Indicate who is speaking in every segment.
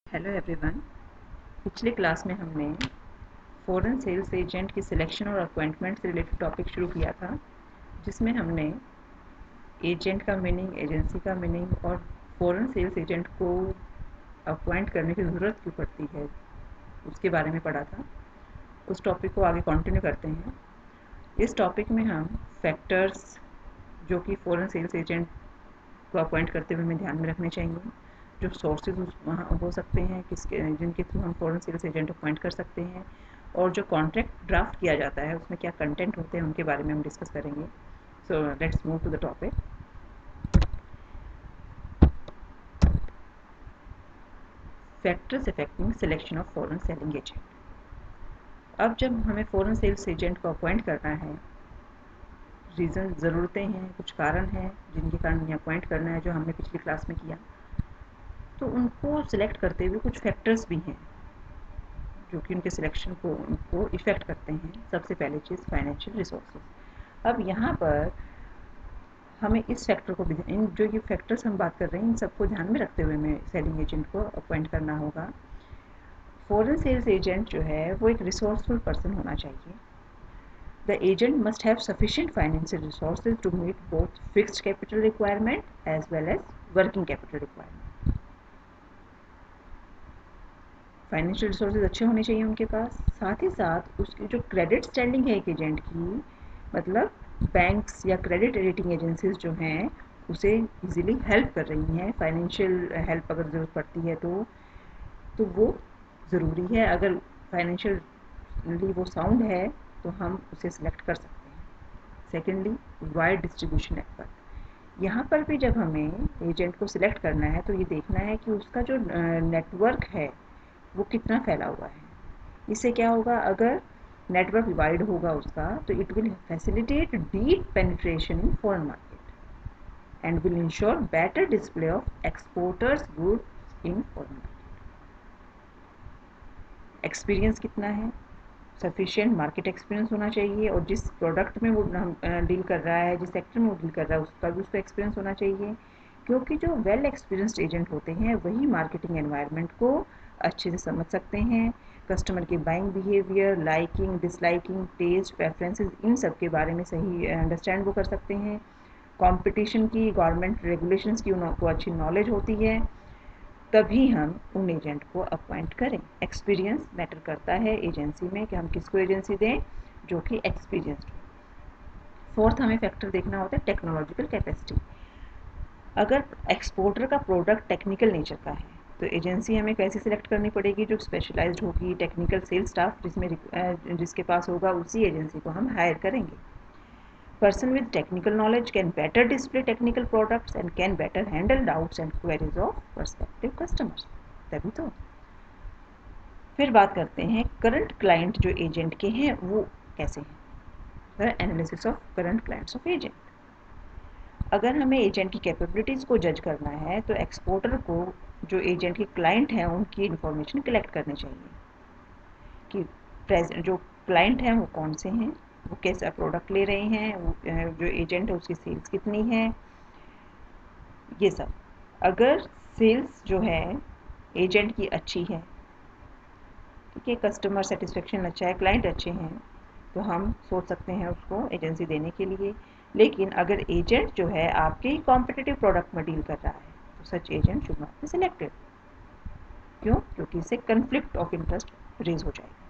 Speaker 1: Hello everyone. पिछले class में हमने फॉरेन सेल्स एजेंट की सिलेक्शन और अपॉइंटमेंट से रिलेटेड टॉपिक शुरू किया था, जिसमें हमने एजेंट का मीनिंग, एजेंसी का मीनिंग और फॉरेन सेल्स एजेंट को अपॉइंट करने की ज़रूरत क्यों पड़ती है उसके बारे में पढ़ा था। उस टॉपिक को आगे कंटिन्यू करते हैं। इस टॉपिक में हम फैक्टर्स जो कि फॉरेन सेल्स एजेंट को अपॉइंट करते हुए हमें ध्यान में रखने चाहिए, जो सोर्सेज वहाँ हो सकते हैं किसके जिनके थ्रू हम फॉरेन सेल्स एजेंट अपॉइंट कर सकते हैं, और जो कॉन्ट्रैक्ट ड्राफ्ट किया जाता है उसमें क्या कंटेंट होते हैं उनके बारे में हम डिस्कस करेंगे। So let's move to the topic. Factors affecting selection of foreign selling agent. अब जब हमें फॉरेन सेल्स एजेंट को अपॉइंट करना है, रीज़न, ज़रूरतें हैं, कुछ कारण हैं जिनके कारण हमें अपॉइंट करना है, जो हमने पिछली क्लास में किया, तो उनको सिलेक्ट करते हुए कुछ फैक्टर्स भी हैं जो कि उनके सिलेक्शन को इफ़ेक्ट करते हैं। सबसे पहली चीज़ फाइनेंशियल रिसोर्सेज। अब यहाँ पर हमें इस फैक्टर को भी, इन जो ये फैक्टर्स हम बात कर रहे हैं इन सबको ध्यान में रखते हुए हमें सेलिंग एजेंट को अपॉइंट करना होगा। फॉरेन सेल्स एजेंट जो है वो एक रिसोर्सफुल पर्सन होना चाहिए। The agent must have sufficient financial resources to meet both fixed capital requirement as well as working capital requirement. Financial resources अच्छे होने चाहिए उनके पास, साथ ही साथ उसकी जो क्रेडिट स्टैंडिंग है एक एजेंट की, मतलब बैंक्स या क्रेडिट रेटिंग एजेंसीज जो हैं उसे इजीली हेल्प कर रही हैं, फाइनेंशियल हेल्प अगर ज़रूरत पड़ती है तो वो ज़रूरी है। अगर फाइनेंशियली वो साउंड है तो हम उसे सिलेक्ट कर सकते हैं। Secondly, wide distribution network. यहाँ पर भी जब हमें एजेंट को सिलेक्ट करना है तो ये देखना है कि उसका जो नेटवर्क है वो कितना फैला हुआ है। इससे क्या होगा, अगर नेटवर्क वाइड होगा उसका तो it will facilitate deep penetration in foreign market and will ensure better display of exporters goods in foreign market. Experience कितना है, सफिशिएंट मार्केट एक्सपीरियंस होना चाहिए, और जिस प्रोडक्ट में वो डील कर रहा है, जिस सेक्टर में वो डील कर रहा है उसका भी उसको एक्सपीरियंस होना चाहिए, क्योंकि जो वेल एक्सपीरियंस्ड एजेंट होते हैं वही मार्केटिंग एनवायरनमेंट को अच्छे से समझ सकते हैं। कस्टमर के buying behaviour, liking, disliking, taste, preferences, इन सब के बारे में सही अंडरस्टैंड वो कर सकते हैं। कंपटीशन की, गवर्नमेंट रेगुलेशंस की उनको अच्छी नॉलेज होती है, तभी हम उन एजेंट को अपॉइंट करें। एक्सपीरियंस मैटर करता है एजेंसी में कि हम किसको एजेंसी दें जो कि एक्सपीरियंस्ड हो। फोर्थ, हमें फैक्टर देखना होता है टेक्नोलॉजिकल कैपेसिटी। अगर एक्सपोर्टर का प्रोडक्ट टेक्निकल नेचर का है तो एजेंसी हमें कैसे सिलेक्ट करनी पड़ेगी, जो स्पेशलाइज्ड होगी, टेक्निकल सेल्स स्टाफ जिसके पास होगा उसी एजेंसी को हम हायर करेंगे। Person with technical knowledge can better display technical products and can better handle doubts and queries of prospective customers. तभी तो। फिर बात करते हैं करंट क्लाइंट जो एजेंट के हैं वो कैसे हैं। The analysis of current clients of agent. अगर हमें एजेंट की कैपेबिलिटीज़ को जज करना है तो एक्सपोर्टर को जो एजेंट के क्लाइंट हैं उनकी इन्फॉर्मेशन कलेक्ट करनी चाहिए कि प्रेजेंट जो क्लाइंट हैं वो कौन से हैं, वो कैसा प्रोडक्ट ले रहे हैं, वो जो एजेंट है उसकी सेल्स कितनी है, ये सब। अगर सेल्स जो है एजेंट की अच्छी है, ठीक है, कस्टमर सेटिस्फेक्शन अच्छा है, क्लाइंट अच्छे हैं, तो हम सोच सकते हैं उसको एजेंसी देने के लिए। लेकिन अगर एजेंट जो है आपके ही कॉम्पिटिटिव प्रोडक्ट में डील कर रहा है तो such agent should not be selected. क्यों? क्योंकि इससे कन्फ्लिक्ट ऑफ इंटरेस्ट रेज हो जाएगा।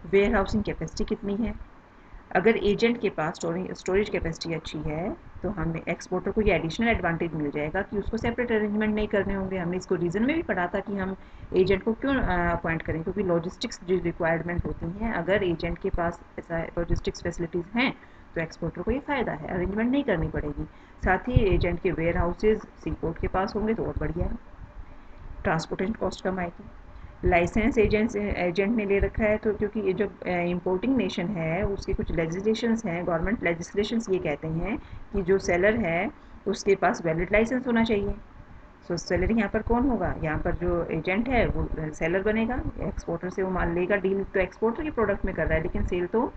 Speaker 1: वेयर हाउसिंग कैपेसिटी कितनी है। अगर एजेंट के पास स्टोरेज कैपेसिटी अच्छी है तो हमें एक्सपोर्टर को ये एडिशनल एडवांटेज मिल जाएगा कि उसको सेपरेट अरेंजमेंट नहीं करने होंगे। हमने इसको रीज़न में भी पढ़ा था कि हम एजेंट को क्यों अपॉइंट करें, क्योंकि लॉजिस्टिक्स जो रिक्वायरमेंट होती हैं, अगर एजेंट के पास ऐसा लॉजिस्टिक्स फैसिलिटीज़ हैं तो एक्सपोर्टर को ये फ़ायदा है, अरेंजमेंट नहीं करनी पड़ेगी। साथ ही एजेंट के वेयर हाउसेज सी पोर्ट के पास होंगे तो और बढ़िया है, ट्रांसपोर्टेशन कॉस्ट कम आएगी। लाइसेंस एजेंट ने ले रखा है तो क्योंकि ये जो इम्पोर्टिंग नेशन है उसके कुछ लेजिस्लेशंस हैं, गवर्नमेंट लेजिस्लेशंस ये कहते हैं कि जो सेलर है उसके पास वैलिड लाइसेंस होना चाहिए। सो सेलर यहाँ पर कौन होगा, यहाँ पर जो एजेंट है वो सेलर बनेगा। एक्सपोर्टर से वो माल लेगा, डील तो एक्सपोर्टर के प्रोडक्ट में कर रहा है लेकिन सेल तो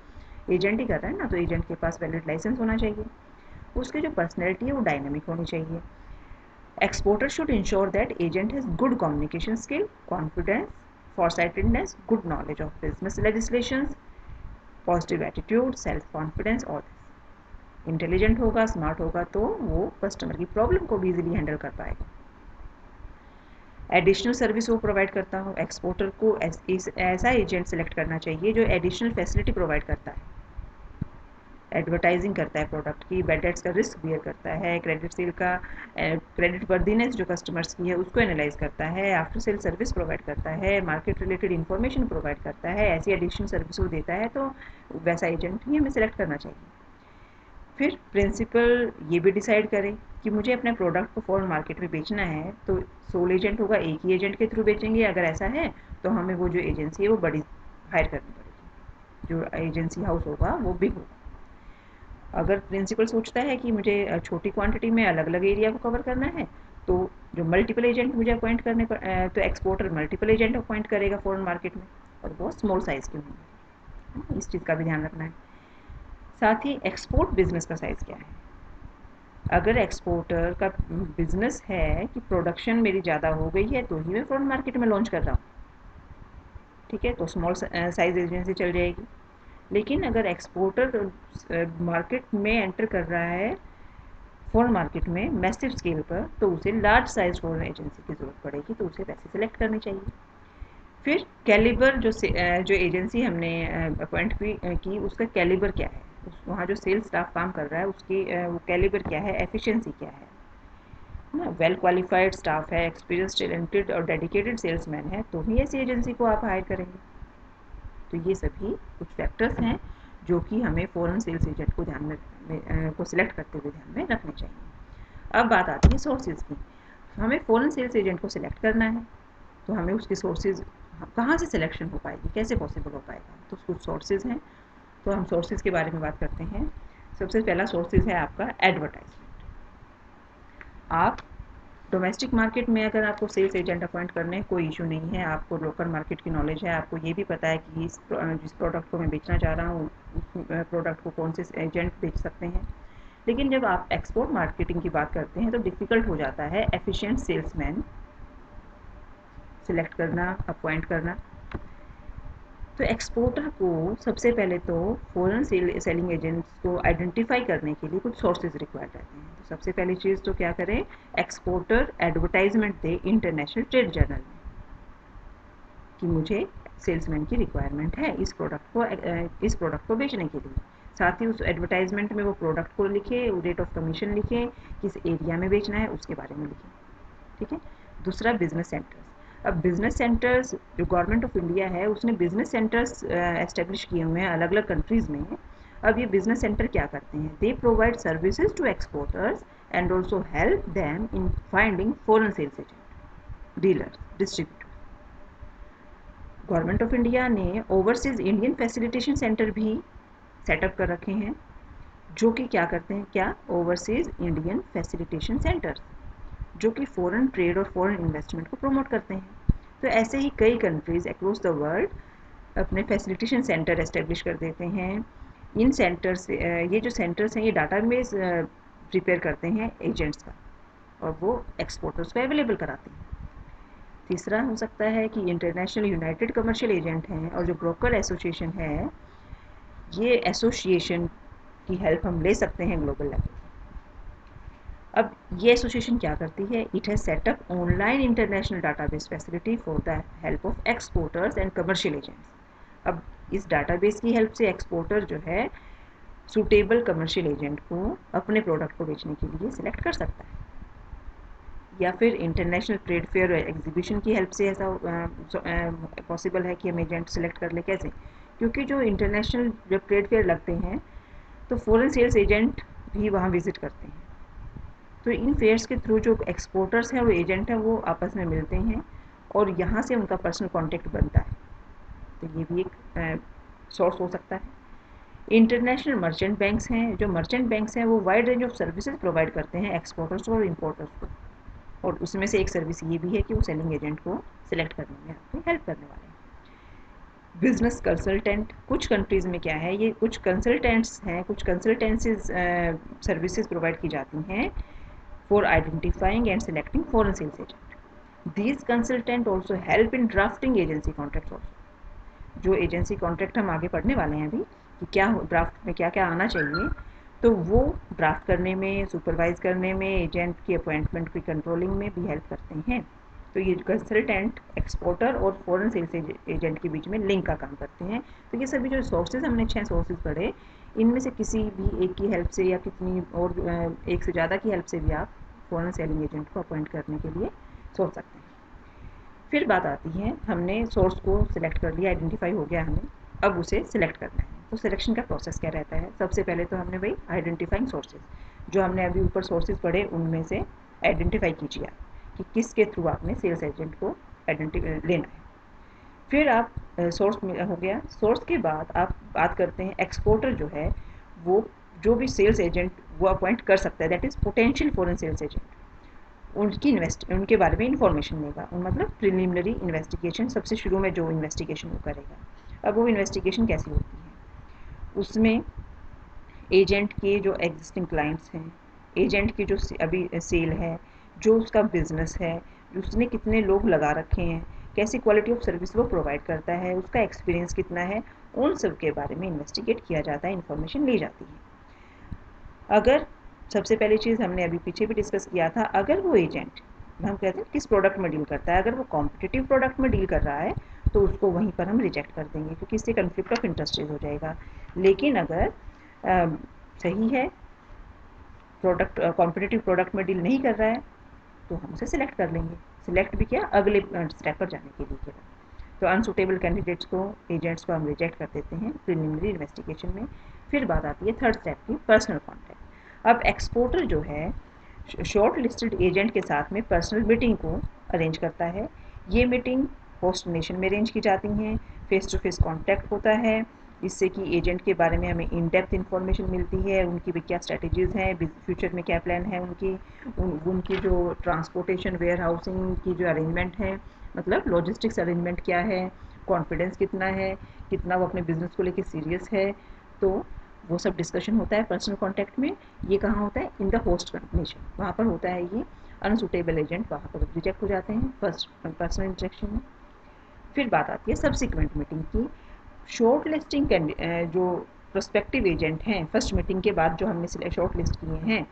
Speaker 1: एजेंट ही कर रहा है ना, तो एजेंट के पास वैलिड लाइसेंस होना चाहिए। उसकी जो पर्सनैलिटी है वो डायनेमिक होनी चाहिए। Exporter should ensure that agent has good communication skill, confidence, foresightedness, good knowledge of business legislations, positive attitude, self confidence और इंटेलिजेंट होगा, स्मार्ट होगा तो वो कस्टमर की प्रॉब्लम को भी इजीली हैंडल कर पाएगा। एडिशनल सर्विस वो प्रोवाइड करता हो, एक्सपोर्टर को ऐसा एजेंट सेलेक्ट करना चाहिए जो एडिशनल फैसिलिटी प्रोवाइड करता है, एडवर्टाइजिंग करता है प्रोडक्ट की, बैड डेट्स का रिस्क बियर करता है, क्रेडिट सेल का क्रेडिट वर्दीनेस जो कस्टमर्स की है उसको एनालाइज करता है, आफ्टर सेल सर्विस प्रोवाइड करता है, मार्केट रिलेटेड इन्फॉर्मेशन प्रोवाइड करता है, ऐसी एडिशनल सर्विस वो देता है तो वैसा एजेंट ही हमें सेलेक्ट करना चाहिए। फिर प्रिंसिपल ये भी डिसाइड करे कि मुझे अपने प्रोडक्ट को फॉरेन मार्केट में बेचना है तो सोल एजेंट होगा, एक ही एजेंट के थ्रू बेचेंगे, अगर ऐसा है तो हमें वो जो एजेंसी है वो बड़ी हायर करनी पड़ेगी, जो एजेंसी हाउस होगा वो बिग होगा। अगर प्रिंसिपल सोचता है कि मुझे छोटी क्वांटिटी में अलग अलग एरिया को कवर करना है तो जो मल्टीपल एजेंट मुझे अपॉइंट करने पर तो एक्सपोर्टर मल्टीपल एजेंट अपॉइंट करेगा फॉरेन मार्केट में, और वो स्मॉल साइज़ के होंगे, इस चीज़ का भी ध्यान रखना है। साथ ही एक्सपोर्ट बिजनेस का साइज़ क्या है, अगर एक्सपोर्टर का बिजनेस है कि प्रोडक्शन मेरी ज़्यादा हो गई है तो ही मैं फॉरेन मार्केट में लॉन्च कर रहा हूँ, ठीक है, तो स्मॉल साइज एजेंसी चल जाएगी। लेकिन अगर एक्सपोर्टर मार्केट में एंटर कर रहा है फॉरेन मार्केट में मैसिव स्केल पर तो उसे लार्ज साइज फॉरेन एजेंसी की ज़रूरत पड़ेगी, तो उसे वैसे सेलेक्ट करनी चाहिए। फिर कैलिबर जो एजेंसी हमने अपॉइंट की उसका कैलिबर क्या है, वहाँ जो सेल्स स्टाफ काम कर रहा है उसकी वो कैलिबर क्या है, एफिशिएंसी क्या है ना, वेल क्वालिफाइड स्टाफ है, एक्सपीरियंस, टैलेंटेड और डेडिकेटेड सेल्समैन है तो ही ऐसी एजेंसी को आप हायर करेंगे। तो ये सभी कुछ फैक्टर्स हैं जो कि हमें फॉरेन सेल्स एजेंट को ध्यान में को सिलेक्ट करते हुए ध्यान में रखने चाहिए। अब बात आती है सोर्सेज की, हमें फॉरेन सेल्स एजेंट को सिलेक्ट करना है तो हमें उसके सोर्सेज कहाँ से सिलेक्शन हो पाएगी, कैसे पॉसिबल हो पाएगा, तो कुछ सोर्सेज हैं, तो हम सोर्सेज के बारे में बात करते हैं। सबसे पहला सोर्सेज है आपका एडवर्टाइजमेंट। आप डोमेस्टिक मार्केट में अगर आपको सेल्स एजेंट अपॉइंट करने कोई इशू नहीं है, आपको लोकल मार्केट की नॉलेज है, आपको ये भी पता है कि जिस प्रोडक्ट को मैं बेचना चाह रहा हूँ उस प्रोडक्ट को कौन से एजेंट बेच सकते हैं। लेकिन जब आप एक्सपोर्ट मार्केटिंग की बात करते हैं तो डिफ़िकल्ट हो जाता है एफिशिएंट सेल्समैन सिलेक्ट करना, अपॉइंट करना। तो एक्सपोर्टर को सबसे पहले तो फॉरेन सेलिंग एजेंट्स को आइडेंटिफाई करने के लिए कुछ सोर्सेज रिक्वायर्ड रहते हैं। तो सबसे पहली चीज़ तो क्या करें, एक्सपोर्टर एडवर्टाइजमेंट दे इंटरनेशनल ट्रेड जर्नल में कि मुझे सेल्समैन की रिक्वायरमेंट है इस प्रोडक्ट को बेचने के लिए। साथ ही उस एडवर्टाइजमेंट में वो प्रोडक्ट को लिखे, रेट ऑफ कमीशन लिखे, किस एरिया में बेचना है उसके बारे में लिखें, ठीक है। दूसरा बिजनेस सेंटर्स, अब बिजनेस सेंटर्स जो गवर्नमेंट ऑफ इंडिया है उसने बिजनेस सेंटर्स एस्टेब्लिश किए हुए हैं अलग अलग कंट्रीज़ में। अब ये बिजनेस सेंटर क्या करते हैं, they provide services to exporters and also help them in finding foreign sales agent, dealer, distributor. Government of India ने ओवरसीज इंडियन फैसिलिटेशन सेंटर भी सेटअप कर रखे हैं जो कि क्या करते हैं, क्या ओवरसीज इंडियन फैसिलिटेशन सेंटर्स जो कि फॉरेन ट्रेड और फॉरेन इन्वेस्टमेंट को प्रमोट करते हैं। तो ऐसे ही कई कंट्रीज़ अक्रॉस द वर्ल्ड अपने फैसिलिटेशन सेंटर एस्टेब्लिश कर देते हैं। इन सेंटर से ये जो सेंटर्स हैं ये डाटाबेस प्रिपेयर करते हैं एजेंट्स का और वो एक्सपोर्टर्स को अवेलेबल कराते हैं। तीसरा हो सकता है कि इंटरनेशनल यूनाइटेड कमर्शियल एजेंट हैं और जो ब्रोकर एसोसिएशन है, ये एसोसिएशन की हेल्प हम ले सकते हैं ग्लोबल लेवल। अब ये एसोसिएशन क्या करती है, it has setup online international database facility for the help of exporters and commercial agents. अब इस डाटाबेस की हेल्प से एक्सपोर्टर जो है सूटेबल कमर्शियल एजेंट को अपने प्रोडक्ट को बेचने के लिए सिलेक्ट कर सकता है, या फिर इंटरनेशनल ट्रेड फेयर और एग्जीबिशन की हेल्प से ऐसा पॉसिबल है कि हम एजेंट सेलेक्ट कर ले। कैसे, क्योंकि जो इंटरनेशनल जब ट्रेड फेयर लगते हैं तो फॉरेन सेल्स एजेंट भी वहाँ विजिट करते हैं, तो इन फेयर्स के थ्रू जो एक्सपोर्टर्स हैं और एजेंट हैं वो आपस में मिलते हैं और यहाँ से उनका पर्सनल कॉन्टेक्ट बनता है, तो ये भी एक सोर्स हो सकता है। इंटरनेशनल मर्चेंट बैंक्स हैं, जो मर्चेंट बैंक्स हैं वो wide range of services provide करते हैं एक्सपोर्टर्स और इम्पोर्टर्स को, और उसमें से एक सर्विस ये भी है कि वो सेलिंग एजेंट को सिलेक्ट करने में आपकी हेल्प करने वाले हैं। बिजनेस कंसल्टेंट, कुछ कंट्रीज़ में क्या है, ये कुछ कंसल्टेंट्स हैं, कुछ कंसल्टेंसीज सर्विसेज प्रोवाइड की जाती हैं for identifying and selecting foreign sales agent. These consultant also help in drafting agency contracts also. जो एजेंसी कॉन्ट्रैक्ट हम आगे पढ़ने वाले हैं अभी कि क्या ड्राफ्ट में क्या क्या आना चाहिए, तो वो ड्राफ्ट करने में, सुपरवाइज करने में, एजेंट की अपॉइंटमेंट की कंट्रोलिंग में भी हेल्प करते हैं। तो ये कंसल्टेंट एक्सपोर्टर और फॉरेन सेल्स एजेंट के बीच में लिंक का काम करते हैं। तो ये सभी जो सोर्सेज हमने 6 सोर्सेज पढ़े, इनमें से किसी भी एक की हेल्प से या कितनी और एक से ज़्यादा की हेल्प से भी आप फॉरेन सेलिंग एजेंट को अपॉइंट करने के लिए सोच सकते हैं। फिर बात आती है, हमने सोर्स को सिलेक्ट कर लिया, आइडेंटिफाई हो गया हमें, अब उसे सिलेक्ट करना है। तो सिलेक्शन का प्रोसेस क्या रहता है? सबसे पहले तो हमने भाई आइडेंटिफाइंग सोर्सेज, जो हमने अभी ऊपर सोर्सेज पढ़े उनमें से आइडेंटिफाई कीजिए कि किसके थ्रू आपने सेल्स एजेंट को लेना है। फिर आप सोर्स हो गया, सोर्स के बाद आप बात करते हैं एक्सपोर्टर जो है वो जो भी सेल्स एजेंट वो अपॉइंट कर सकता है, that is potential foreign sales agent, उनके बारे में इंफॉर्मेशन लेगा, मतलब प्रिलिमिनरी इन्वेस्टिगेशन, सबसे शुरू में जो इन्वेस्टिगेशन वो करेगा। अब वो इन्वेस्टिगेशन कैसी होती है? उसमें एजेंट के जो एग्जिस्टिंग क्लाइंट्स हैं, एजेंट की जो अभी सेल है, जो उसका बिजनेस है, उसने कितने लोग लगा रखे हैं, कैसी क्वालिटी ऑफ सर्विस वो प्रोवाइड करता है, उसका एक्सपीरियंस कितना है, उन सब के बारे में इन्वेस्टिगेट किया जाता है, इन्फॉर्मेशन ली जाती है। अगर सबसे पहली चीज़ हमने अभी पीछे भी डिस्कस किया था, अगर वो एजेंट, हम कहते हैं किस प्रोडक्ट में डील करता है, अगर वो कॉम्पिटिटिव प्रोडक्ट में डील कर रहा है तो उसको वहीं पर हम रिजेक्ट कर देंगे, क्योंकि इससे कन्फ्लिक्ट ऑफ इंटरेस्ट हो जाएगा। लेकिन अगर सही है, प्रोडक्ट कॉम्पिटिटिव प्रोडक्ट में डील नहीं कर रहा है, तो हम उसे सिलेक्ट कर लेंगे। सिलेक्ट भी क्या, अगले स्टेप पर जाने के लिए केवल। तो अनसुटेबल कैंडिडेट्स को, एजेंट्स को हम रिजेक्ट कर देते हैं प्रिलिमिनरी इन्वेस्टिगेशन में। फिर बात आती है थर्ड स्टेप की, पर्सनल कॉन्टैक्ट। अब एक्सपोर्टर जो है शॉर्ट लिस्टेड एजेंट के साथ में पर्सनल मीटिंग को अरेंज करता है। ये मीटिंग होस्ट नेशन में अरेंज की जाती हैं, फेस टू फेस कॉन्टैक्ट होता है, जिससे कि एजेंट के बारे में हमें इन डेप्थ इन्फॉर्मेशन मिलती है, उनकी भी क्या स्ट्रेटजीज़ हैं, फ्यूचर में क्या प्लान है उनकी जो ट्रांसपोर्टेशन, वेयर हाउसिंग की जो अरेंजमेंट है, मतलब लॉजिस्टिक्स अरेंजमेंट क्या है, कॉन्फिडेंस कितना है, कितना वो अपने बिजनेस को लेकर सीरियस है, तो वो सब डिस्कशन होता है पर्सनल कॉन्टैक्ट में। ये कहाँ होता है? इन द होस्ट नेशन, वहाँ पर होता है ये। अनसुटेबल एजेंट वहाँ पर रिजेक्ट हो जाते हैं फर्स्ट पर्सनल इंटरेक्शन में। फिर बात आती है सब्सिक्वेंट मीटिंग की। शॉर्ट लिस्टिंग जो प्रोस्पेक्टिव एजेंट हैं, फर्स्ट मीटिंग के बाद जो हमने शॉर्ट लिस्ट किए हैं,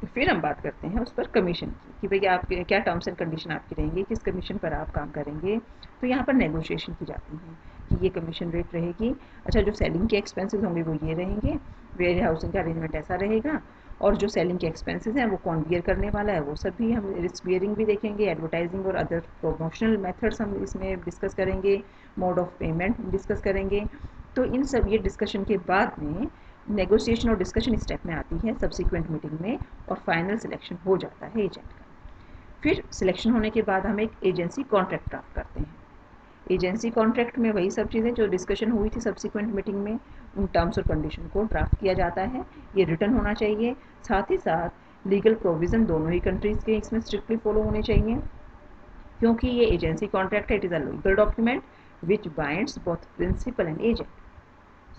Speaker 1: फिर हम बात करते हैं उस पर कमीशन की कि भैया आपके क्या टर्म्स एंड कंडीशन आपकी रहेंगी, किस कमीशन पर आप काम करेंगे। तो यहाँ पर नेगोशिएशन की जाती है कि ये कमीशन रेट रहेगी, अच्छा जो सेलिंग के एक्सपेंसेस होंगे वो ये रहेंगे, वेयर हाउसिंग का अरेंजमेंट ऐसा रहेगा, और जो सेलिंग के एक्सपेंसेस हैं वो कौन बियर करने वाला है, वो सब भी हम रिस्क बियरिंग भी देखेंगे, एडवर्टाइजिंग और अदर प्रमोशनल मेथड्स हम इसमें डिस्कस करेंगे, मोड ऑफ पेमेंट डिस्कस करेंगे। तो इन सब ये डिस्कशन के बाद में नेगोशिएशन और डिस्कशन स्टेप में आती है सब्सिक्वेंट मीटिंग में, और फाइनल सिलेक्शन हो जाता है एजेंट का। फिर सिलेक्शन होने के बाद हम एक एजेंसी कॉन्ट्रैक्ट ड्राफ्ट करते हैं। एजेंसी कॉन्ट्रैक्ट में वही सब चीज़ें जो डिस्कशन हुई थी सब्सिक्वेंट मीटिंग में, उन टर्म्स और कंडीशन को ड्राफ्ट किया जाता है। ये रिटर्न होना चाहिए, साथ ही साथ लीगल प्रोविज़न दोनों ही कंट्रीज़ के इसमें स्ट्रिक्टली फॉलो होने चाहिए, क्योंकि ये एजेंसी कॉन्ट्रैक्ट है, it is a legal document which binds both principal and agent.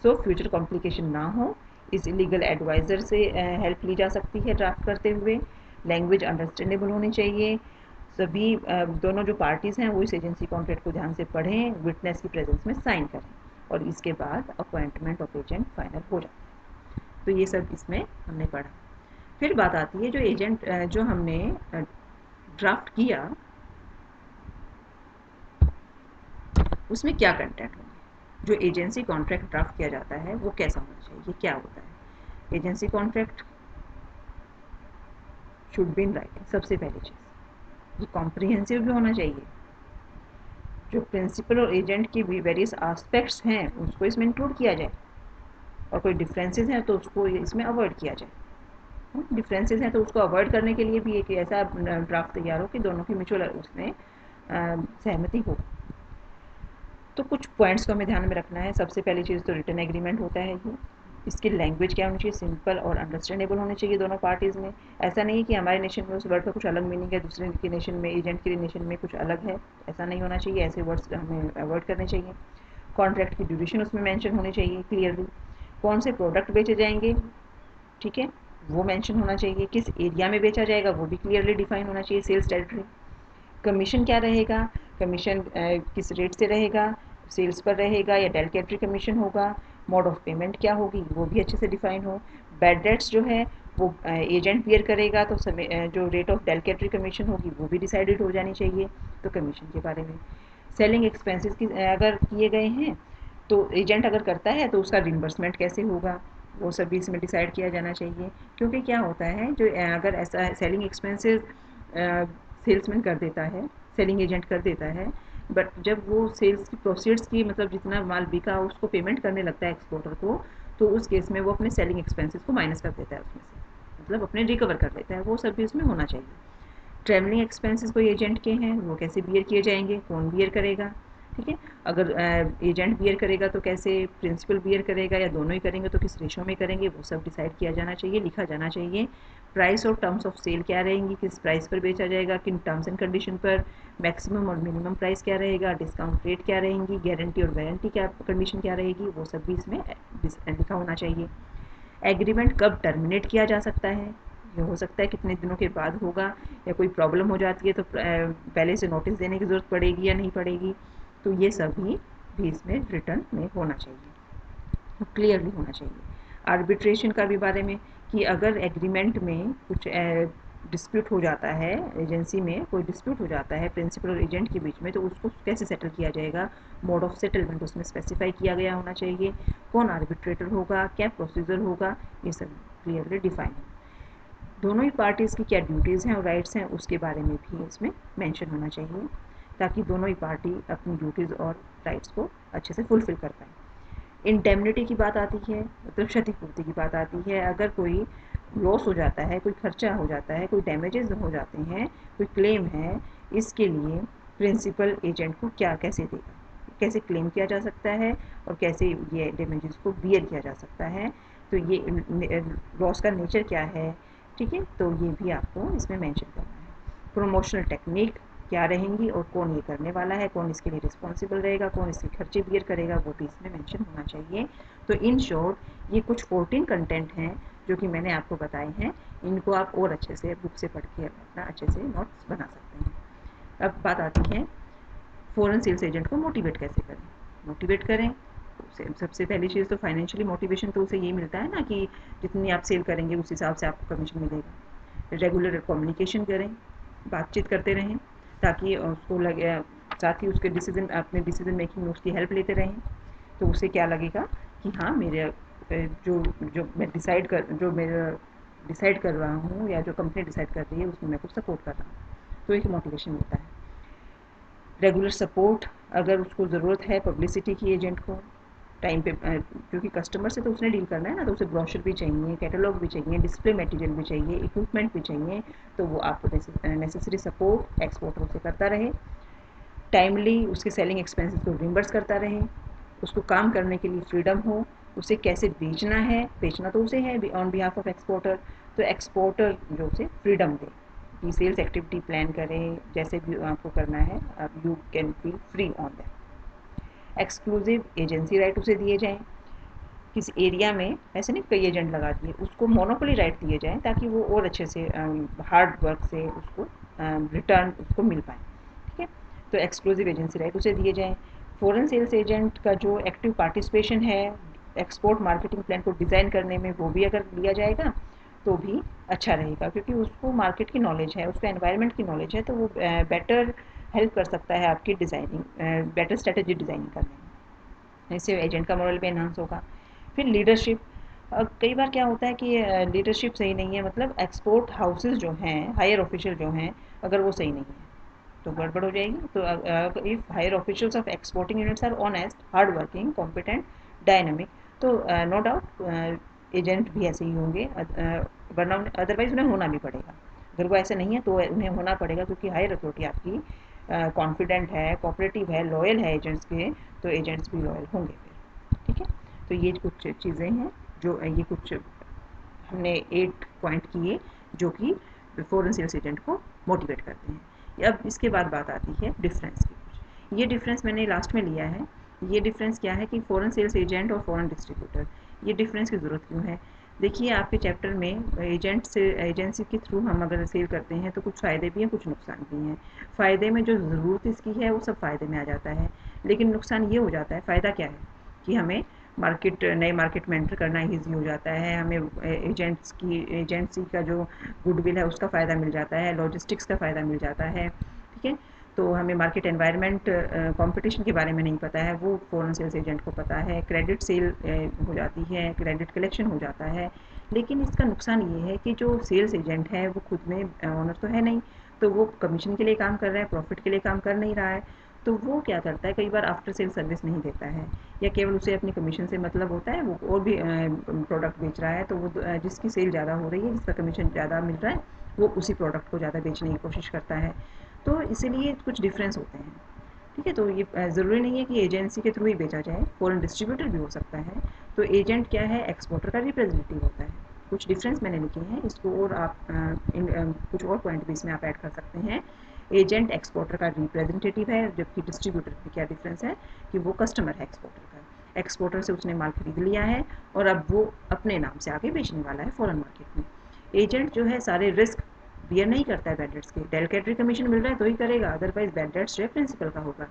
Speaker 1: So future complication ना हो, इस लीगल एडवाइज़र से हेल्प ली जा सकती है ड्राफ्ट करते हुए। लैंग्वेज अंडरस्टैंडेबल होनी चाहिए, सभी दोनों जो पार्टीज़ हैं वो इस एजेंसी कॉन्ट्रैक्ट को ध्यान से पढ़ें, विटनेस की प्रेजेंस में साइन करें, और इसके बाद अपॉइंटमेंट ऑफ एजेंट फाइनल हो जाता है। तो ये सब इसमें हमने पढ़ा। फिर बात आती है जो एजेंट जो हमने ड्राफ्ट किया उसमें क्या कंटेंट होंगे। जो एजेंसी कॉन्ट्रैक्ट ड्राफ्ट किया जाता है वो कैसा होना चाहिए, क्या होता है? Agency contract should be in writing, सबसे पहली चीज़। ये कॉम्प्रिहेंसिव भी होना चाहिए, जो प्रिंसिपल और एजेंट की वेरियस एस्पेक्ट्स हैं उसको इसमें इंक्लूड किया जाए, और कोई डिफरेंसेस हैं तो उसको इसमें अवॉइड किया जाए। डिफरेंसेस हैं तो उसको अवॉइड करने के लिए भी एक ऐसा ड्राफ्ट तैयार हो कि दोनों की म्यूचुअल उसमें सहमति हो। तो कुछ पॉइंट्स को हमें ध्यान में रखना है। सबसे पहली चीज़ तो रिटन एग्रीमेंट होता है ये। इसकी लैंग्वेज क्या होनी चाहिए? सिंपल और अंडरस्टैंडेबल होनी चाहिए दोनों पार्टीज़ में। ऐसा नहीं है कि हमारे नेशन में उस वर्ड का कुछ अलग मीनिंग है, दूसरे के नेशन में, एजेंट के नेशन में कुछ अलग है, ऐसा नहीं होना चाहिए। ऐसे वर्ड्स हमें अवॉइड करने चाहिए। कॉन्ट्रैक्ट की ड्यूरेशन उसमें मेंशन होनी चाहिए क्लियरली, कौन से प्रोडक्ट बेचे जाएंगे, ठीक है, वो मेंशन होना चाहिए, किस एरिया में बेचा जाएगा वो भी क्लियरली डिफाइन होना चाहिए, सेल्स टेरिटरी। कमीशन क्या रहेगा, कमीशन किस रेट से रहेगा, सेल्स पर रहेगा या डेलीगेटरी कमीशन होगा, मोड ऑफ पेमेंट क्या होगी वो भी अच्छे से डिफाइन हो। बैड डेट्स जो है वो एजेंट बियर करेगा तो समय जो रेट ऑफ डेलीगेटरी कमीशन होगी वो भी डिसाइडेड हो जानी चाहिए। तो कमीशन के बारे में, सेलिंग एक्सपेंसेस की अगर किए गए हैं तो एजेंट अगर करता है तो उसका रिम्बर्समेंट कैसे होगा वो सब भी इसमें डिसाइड किया जाना चाहिए। क्योंकि क्या होता है जो अगर ऐसा सेलिंग एक्सपेंसेस सेल्समैन कर देता है, सेलिंग एजेंट कर देता है, बट जब वो सेल्स की प्रोसीड्स की मतलब जितना माल बिका उसको पेमेंट करने लगता है एक्सपोर्टर को, तो उस केस में वो अपने सेलिंग एक्सपेंसेस को माइनस कर देता है उसमें से, मतलब अपने रिकवर कर लेता है, वो सब भी उसमें होना चाहिए। ट्रैवलिंग एक्सपेंसेस कोई एजेंट के हैं वो कैसे बियर किए जाएंगे, कौन बियर करेगा, ठीक है। अगर एजेंट बियर करेगा तो कैसे, प्रिंसिपल बियर करेगा या दोनों ही करेंगे तो किस रेशो में करेंगे वो सब डिसाइड किया जाना चाहिए, लिखा जाना चाहिए। प्राइस और टर्म्स ऑफ सेल क्या रहेंगी, किस प्राइस पर बेचा जाएगा, किन टर्म्स एंड कंडीशन पर, मैक्सिमम और मिनिमम प्राइस क्या रहेगा, डिस्काउंट रेट क्या रहेंगी, गारंटी और वारंटी क्या कंडीशन क्या रहेगी, वो सब भी इसमें लिखा होना चाहिए। एग्रीमेंट कब टर्मिनेट किया जा सकता है, ये हो सकता है कितने दिनों के बाद होगा, या कोई प्रॉब्लम हो जाती है तो पहले से नोटिस देने की ज़रूरत पड़ेगी या नहीं पड़ेगी, तो ये सब भी इसमें रिटर्न में होना चाहिए, क्लियरली होना चाहिए। आर्बिट्रेशन का भी बारे में कि अगर एग्रीमेंट में कुछ डिस्प्यूट हो जाता है, एजेंसी में कोई डिस्प्यूट हो जाता है प्रिंसिपल और एजेंट के बीच में, तो उसको कैसे सेटल किया जाएगा, मोड ऑफ सेटलमेंट उसमें स्पेसिफाई किया गया होना चाहिए, कौन आर्बिट्रेटर होगा, क्या प्रोसीजर होगा, ये सब क्लियरली डिफाइन है। दोनों ही पार्टीज़ की क्या ड्यूटीज़ हैं और राइट्स हैं उसके बारे में भी इसमें मेंशन होना चाहिए, ताकि दोनों ही पार्टी अपनी ड्यूटीज़ और राइट्स को अच्छे से फुलफिल कर पाए। इंडेमनिटी की बात आती है, मतलब क्षतिपूर्ति की बात आती है। अगर कोई लॉस हो जाता है, कोई खर्चा हो जाता है, कोई डैमेजेस हो जाते हैं, कोई क्लेम है, इसके लिए प्रिंसिपल एजेंट को क्या कैसे देगा, कैसे क्लेम किया जा सकता है और कैसे ये डैमेजेस को बियर किया जा सकता है, तो ये लॉस का नेचर क्या है, ठीक है, तो ये भी आपको इसमें मेंशन करना है। प्रमोशनल टेक्निक क्या रहेंगी और कौन ये करने वाला है, कौन इसके लिए रिस्पॉन्सिबल रहेगा, कौन इसके खर्चे बियर करेगा, वो भी इसमें मेंशन होना चाहिए। तो इन शॉर्ट ये कुछ 14 कंटेंट हैं जो कि मैंने आपको बताए हैं, इनको आप और अच्छे से बुक से पढ़ के अपना अच्छे से नोट्स बना सकते हैं। अब बात आती है फॉरेन सेल्स एजेंट को मोटिवेट कैसे करें। मोटिवेट करें तो सबसे पहली चीज़ तो फाइनेंशियली मोटिवेशन तो उसे ये मिलता है ना कि जितनी आप सेल करेंगे उस हिसाब से आपको कमीशन मिलेगा। रेगुलर कम्युनिकेशन करें, बातचीत करते रहें ताकि उसको लगे, साथ ही उसके डिसीजन अपने डिसीजन मेकिंग में उसकी हेल्प लेते रहें, तो उसे क्या लगेगा कि हाँ मेरे जो जो मैं डिसाइड कर रहा हूँ या जो कंपनी डिसाइड कर रही है उसमें मैं कुछ सपोर्ट कर रहा हूँ, तो एक मोटिवेशन मिलता है। रेगुलर सपोर्ट, अगर उसको ज़रूरत है पब्लिसिटी की एजेंट को टाइम पे, क्योंकि कस्टमर से तो उसने डील करना है ना, तो उसे ब्रोशर भी चाहिए, कैटलॉग भी चाहिए, डिस्प्ले मटेरियल भी चाहिए, इक्विपमेंट भी चाहिए, तो वो आपको नेसेसरी सपोर्ट एक्सपोर्टर से करता रहे। टाइमली उसके सेलिंग एक्सपेंसेस को रिम्बर्स करता रहे, उसको काम करने के लिए फ्रीडम हो, उसे कैसे बेचना है, बेचना तो उसे है ऑन बिहाफ ऑफ एक्सपोर्टर, तो एक्सपोर्टर जो उसे फ्रीडम दे कि सेल्स एक्टिविटी प्लान करें, जैसे भी आपको करना है you can feel free on that. Exclusive agency right उसे दिए जाएँ, किस एरिया में ऐसे नहीं कई एजेंट लगा दिए, उसको मोनोपोली राइट दिए जाएँ ताकि वो और अच्छे से हार्ड वर्क से उसको रिटर्न उसको मिल पाए, ठीक है। तो एक्सक्लूसिव एजेंसी राइट उसे दिए जाएँ। फॉरेन सेल्स एजेंट का जो एक्टिव पार्टिसिपेशन है एक्सपोर्ट मार्केटिंग प्लान को डिज़ाइन करने में वो भी अगर लिया जाएगा तो भी अच्छा रहेगा, क्योंकि उसको मार्केट की नॉलेज है, उसको एनवायरनमेंट की नॉलेज है, तो वो बेटर हेल्प कर सकता है आपकी डिज़ाइनिंग, बेटर स्ट्रेटेजी डिज़ाइनिंग करने में, इससे एजेंट का मॉडल भी एनहांस होगा। फिर लीडरशिप, कई बार क्या होता है कि लीडरशिप सही नहीं है, मतलब एक्सपोर्ट हाउसेस जो हैं, हायर ऑफिशियल जो हैं, अगर वो सही नहीं है तो गड़बड़ हो जाएगी। तो if higher officials of exporting units are honest, hard working, competent, dynamic, तो नो डाउट एजेंट भी ऐसे ही होंगे, वरना अदरवाइज उन्हें होना भी पड़ेगा। अगर वो ऐसे नहीं है तो उन्हें होना पड़ेगा, क्योंकि हायर अथॉरिटी आपकी कॉन्फिडेंट है, कोऑपरेटिव है, लॉयल है एजेंट्स के, तो एजेंट्स भी लॉयल होंगे फिर, ठीक है। तो ये कुछ चीज़ें हैं जो ये कुछ हमने 8 पॉइंट किए जो कि फॉरेन सेल्स एजेंट को मोटिवेट करते हैं। अब इसके बाद बात आती है डिफरेंस की। कुछ ये डिफरेंस मैंने लास्ट में लिया है। ये डिफरेंस क्या है कि फॉरेन सेल्स एजेंट और फॉरेन डिस्ट्रीब्यूटर, ये डिफरेंस की ज़रूरत क्यों है। देखिए आपके चैप्टर में एजेंट से एजेंसी के थ्रू हम अगर सेल करते हैं तो कुछ फ़ायदे भी हैं, कुछ नुकसान भी हैं। फ़ायदे में जो ज़रूरत इसकी है वो सब फ़ायदे में आ जाता है, लेकिन नुकसान ये हो जाता है, फ़ायदा क्या है कि हमें नए मार्केट में एंटर करना ईज़ी हो जाता है, हमें एजेंसी का जो गुडविल है उसका फ़ायदा मिल जाता है, लॉजिस्टिक्स का फ़ायदा मिल जाता है, ठीक है। तो हमें मार्केट एनवायरनमेंट कंपटीशन के बारे में नहीं पता है, वो फॉरेन सेल्स एजेंट को पता है, क्रेडिट सेल हो जाती है, क्रेडिट कलेक्शन हो जाता है। लेकिन इसका नुकसान ये है कि जो सेल्स एजेंट है वो खुद में ऑनर तो है नहीं, तो वो कमीशन के लिए काम कर रहा है, प्रॉफिट के लिए काम कर नहीं रहा है। तो वो क्या करता है, कई बार आफ्टर सेल सर्विस नहीं देता है, या केवल उसे अपनी कमीशन से मतलब होता है, वो और भी प्रोडक्ट बेच रहा है, तो वो जिसकी सेल ज़्यादा हो रही है, जिसका कमीशन ज़्यादा मिल रहा है, वो उसी प्रोडक्ट को ज़्यादा बेचने की कोशिश करता है। तो इसीलिए कुछ डिफरेंस होते हैं, ठीक है। तो ये ज़रूरी नहीं है कि एजेंसी के थ्रू ही बेचा जाए, फॉरेन डिस्ट्रीब्यूटर भी हो सकता है। तो एजेंट क्या है, एक्सपोर्टर का रिप्रेजेंटेटिव होता है। कुछ डिफरेंस मैंने लिखे हैं, इसको और आप कुछ और पॉइंट भी इसमें आप ऐड कर सकते हैं। एजेंट एक्सपोर्टर का रिप्रेजेंटेटिव है, जबकि डिस्ट्रीब्यूटर में क्या डिफरेंस है कि वो कस्टमर है एक्सपोर्टर का, एक्सपोर्टर से उसने माल खरीद लिया है और अब वो अपने नाम से आगे बेचने वाला है फॉरेन मार्केट में। एजेंट जो है सारे रिस्क बियर नहीं करता है बैड डेट्स के, डेलकेटरी कमीशन मिल रहा है तो ही करेगा, अदरवाइज बैड डेट्स जो है प्रिंसिपल का होगा।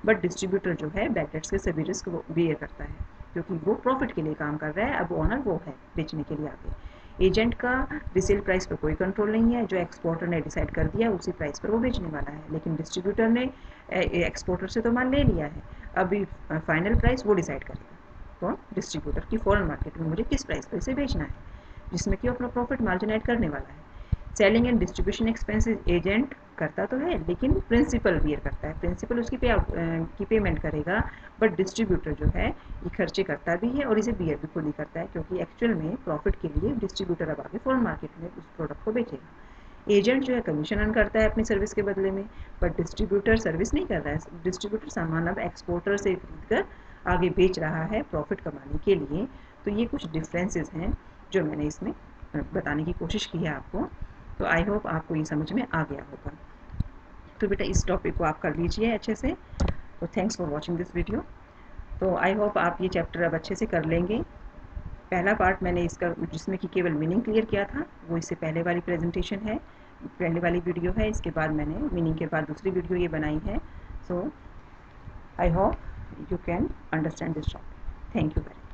Speaker 1: बट डिस्ट्रीब्यूटर जो है बैड डेट्स के सभी रिस्क वो बियर करता है, क्योंकि वो प्रॉफिट के लिए काम कर रहा है, अब ओनर वो है बेचने के लिए आगे। एजेंट का रिसेल प्राइस पर कोई कंट्रोल नहीं है, जो एक्सपोर्टर ने डिसाइड कर दिया उसी प्राइस पर वो बेचने वाला है, लेकिन डिस्ट्रीब्यूटर ने एक्सपोर्टर से तो माल ले लिया है, अभी फाइनल प्राइस वो डिसाइड करेगा, कौन, डिस्ट्रीब्यूटर, की फॉरेन मार्केट में मुझे किस प्राइस पर इसे बेचना है, जिसमें कि अपना प्रॉफिट मार्जिन ऐड करने वाला है। Selling and distribution expenses agent करता तो है, लेकिन प्रिंसिपल बियर करता है, प्रिंसिपल उसकी की पेमेंट करेगा, बट डिस्ट्रीब्यूटर जो है ये खर्चे करता भी है और इसे बियर भी खुद ही करता है, क्योंकि एक्चुअल में प्रॉफिट के लिए डिस्ट्रीब्यूटर अब आगे फॉरेन मार्केट में उस प्रोडक्ट को बेचेगा। एजेंट जो है कमीशन अर्न करता है अपनी सर्विस के बदले में, बट डिस्ट्रीब्यूटर सर्विस नहीं कर रहा है, डिस्ट्रीब्यूटर सामान अब एक्सपोर्टर से खरीद कर आगे बेच रहा है प्रॉफिट कमाने के लिए। तो ये कुछ डिफरेंसेस हैं जो मैंने इसमें बताने की कोशिश की है आपको। तो आई होप आपको ये समझ में आ गया होगा। तो बेटा इस टॉपिक को आप कर लीजिए अच्छे से। तो thanks for watching this video. तो आई होप आप ये चैप्टर अब अच्छे से कर लेंगे। पहला पार्ट मैंने इसका जिसमें कि केवल मीनिंग क्लियर किया था, वो इससे पहले वाली प्रेजेंटेशन है, पहले वाली वीडियो है। इसके बाद मैंने मीनिंग के बाद दूसरी वीडियो ये बनाई है। So I hope you can understand this topic. Thank you very much.